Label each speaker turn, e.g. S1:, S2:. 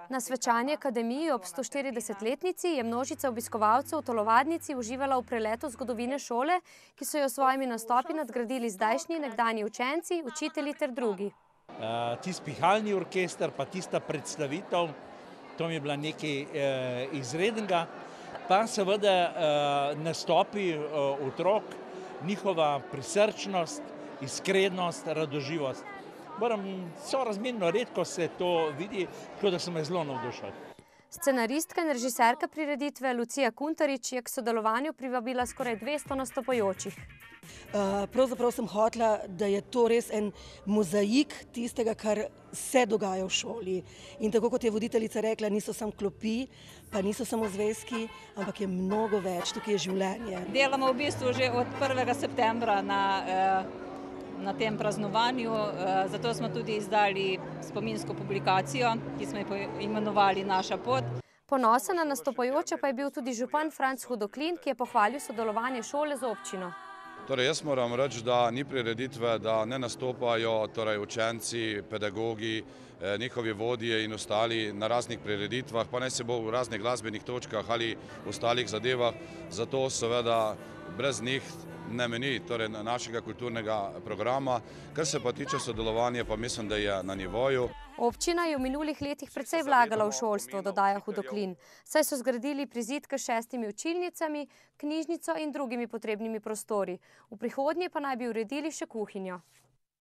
S1: Na svečani akademiji ob 140-letnici je množica obiskovalcev v telovadnici uživala v preletu zgodovine šole, ki so jo s svojimi nastopi nadgradili zdajšnji nekdanji učenci, učitelji ter drugi.
S2: Tisti pihalni orkester, pa tista predstavitev, to mi je bila nekaj izrednega. Pa seveda nastopi otrok, njihova prisrčnost, iskrenost, radoživost. Moram sorazmerno redko se to vidi, tako da sem zelo navdušen.
S1: Scenaristka in režiserka prireditve Lucija Kuntarič je k sodelovanju privabila skoraj 200 nastopajočih.
S3: Pravzaprav sem hotela, da je to res en mozaik tistega, kar se dogaja v šoli. In tako kot je voditeljica rekla, niso samo klopi, pa niso samo zvezki, ampak je mnogo več, tukaj je življenje.
S4: Delamo v bistvu že od 1. septembra na tem praznovanju, zato smo tudi izdali spominsko publikacijo, ki smo jo imenovali Naša pot.
S1: Ponosen na nastopajoče pa je bil tudi župan Franc Hudoklin, ki je pohvalil sodelovanje šole z občino.
S5: Torej, jaz moram reči, da ni prireditve, da ne nastopajo učenci, pedagogi, njihovi vodje in ostali na raznih prireditvah, pa naj se bo v raznih glasbenih točkah ali ostalih zadevah, zato seveda brez njih ne meni našega kulturnega programa. Kar se pa tiče sodelovanja, pa mislim, da je na nivoju.
S1: Občina je v minulih letih precej vlagala v šolstvo, dodaja Hudoklin, saj so zgradili prizidke s 6 učilnicami, knjižnico in drugimi potrebnimi prostori. V prihodnje pa naj bi uredili še kuhinjo.